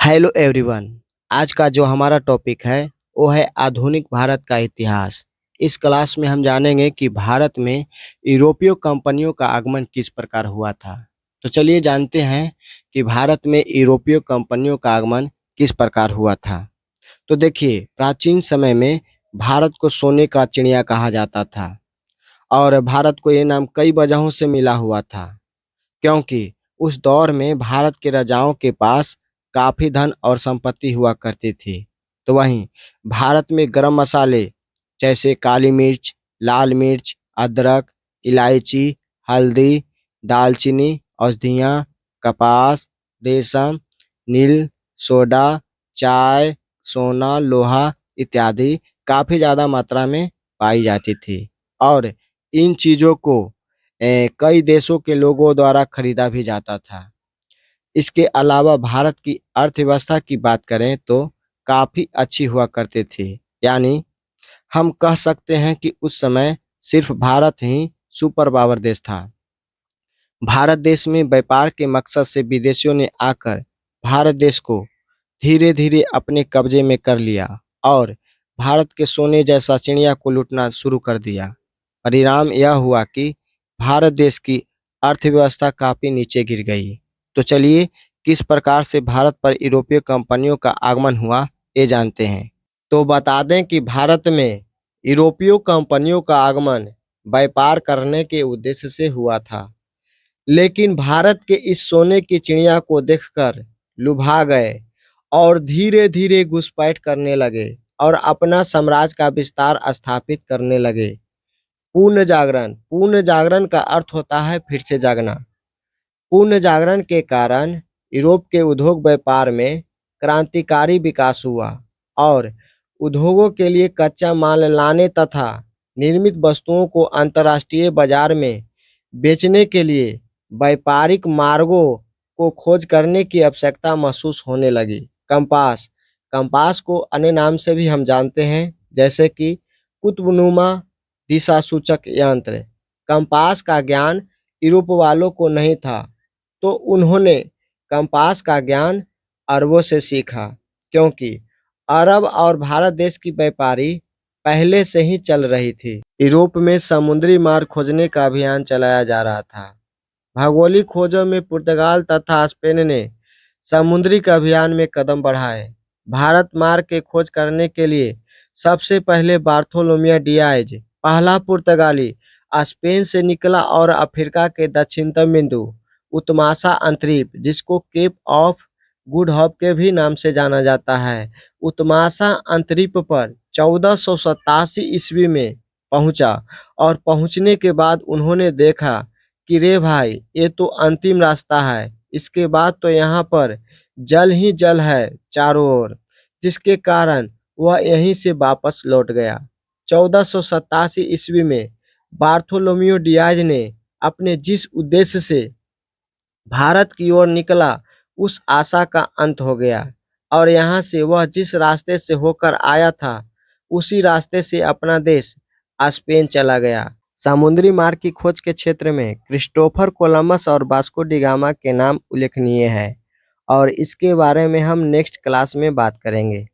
Hello everyone. आज का जो हमारा टॉपिक है वो है आधुनिक भारत का इतिहास। इस क्लास में हम जानेंगे कि भारत में यूरोपीय कंपनियों का आगमन किस प्रकार हुआ था। तो चलिए जानते हैं कि भारत में यूरोपीय कंपनियों का आगमन किस प्रकार हुआ था। तो देखिए, प्राचीन समय में भारत को सोने का चिड़िया कहा जाता था और भारत को ये नाम कई वजहों से मिला हुआ था, क्योंकि उस दौर में भारत के राजाओं के पास काफ़ी धन और संपत्ति हुआ करती थी। तो वहीं भारत में गरम मसाले जैसे काली मिर्च, लाल मिर्च, अदरक, इलायची, हल्दी, दालचीनी, औषधियाँ, कपास, रेशम, नील, सोडा, चाय, सोना, लोहा इत्यादि काफ़ी ज़्यादा मात्रा में पाई जाती थी और इन चीज़ों को कई देशों के लोगों द्वारा खरीदा भी जाता था। इसके अलावा भारत की अर्थव्यवस्था की बात करें तो काफ़ी अच्छी हुआ करती थी। यानी हम कह सकते हैं कि उस समय सिर्फ भारत ही सुपर पावर देश था। भारत देश में व्यापार के मकसद से विदेशियों ने आकर भारत देश को धीरे-धीरे अपने कब्जे में कर लिया और भारत के सोने जैसा चिड़िया को लूटना शुरू कर दिया। परिणाम यह हुआ कि भारत देश की अर्थव्यवस्था काफ़ी नीचे गिर गई। तो चलिए किस प्रकार से भारत पर यूरोपीय कंपनियों का आगमन हुआ, ये जानते हैं। तो बता दें कि भारत में यूरोपीय कंपनियों का आगमन व्यापार करने के उद्देश्य से हुआ था, लेकिन भारत के इस सोने की चिड़िया को देखकर लुभा गए और धीरे-धीरे घुसपैठ करने लगे और अपना साम्राज्य का विस्तार स्थापित करने लगे। पूर्ण जागरण का अर्थ होता है फिर से जागना। पूर्ण जागरण के कारण यूरोप के उद्योग व्यापार में क्रांतिकारी विकास हुआ और उद्योगों के लिए कच्चा माल लाने तथा निर्मित वस्तुओं को अंतर्राष्ट्रीय बाजार में बेचने के लिए व्यापारिक मार्गों को खोज करने की आवश्यकता महसूस होने लगी। कंपास कंपास को अन्य नाम से भी हम जानते हैं, जैसे कि कुतुबनुमा दिशा सूचक यंत्र। कंपास का ज्ञान यूरोप वालों को नहीं था, तो उन्होंने कंपास का ज्ञान अरबों से सीखा, क्योंकि अरब और भारत देश की व्यापारी पहले से ही चल रही थी। यूरोप में समुद्री मार्ग खोजने का अभियान चलाया जा रहा था। भौगोलिक खोजों में पुर्तगाल तथा स्पेन ने समुद्री के अभियान में कदम बढ़ाए। भारत मार्ग की खोज करने के लिए सबसे पहले बार्थोलोमियो डियाज, पहला पुर्तगाली, स्पेन से निकला और अफ्रीका के दक्षिणतम बिंदु उत्तमासा अंतरीप, जिसको केप ऑफ गुड होप के भी नाम से जाना जाता है, उत्तमासा अंतरीप पर 1487 ईस्वी में पहुंचा और पहुंचने के बाद उन्होंने देखा कि रे भाई, ये तो अंतिम रास्ता है, इसके बाद तो यहाँ पर जल ही जल है चारों ओर, जिसके कारण वह यहीं से वापस लौट गया। 1487 ईस्वी में बार्थोलोमियो डियाज ने अपने जिस उद्देश्य से भारत की ओर निकला, उस आशा का अंत हो गया और यहाँ से वह जिस रास्ते से होकर आया था, उसी रास्ते से अपना देश स्पेन चला गया। समुद्री मार्ग की खोज के क्षेत्र में क्रिस्टोफर कोलंबस और वास्को डी गामा के नाम उल्लेखनीय है और इसके बारे में हम नेक्स्ट क्लास में बात करेंगे।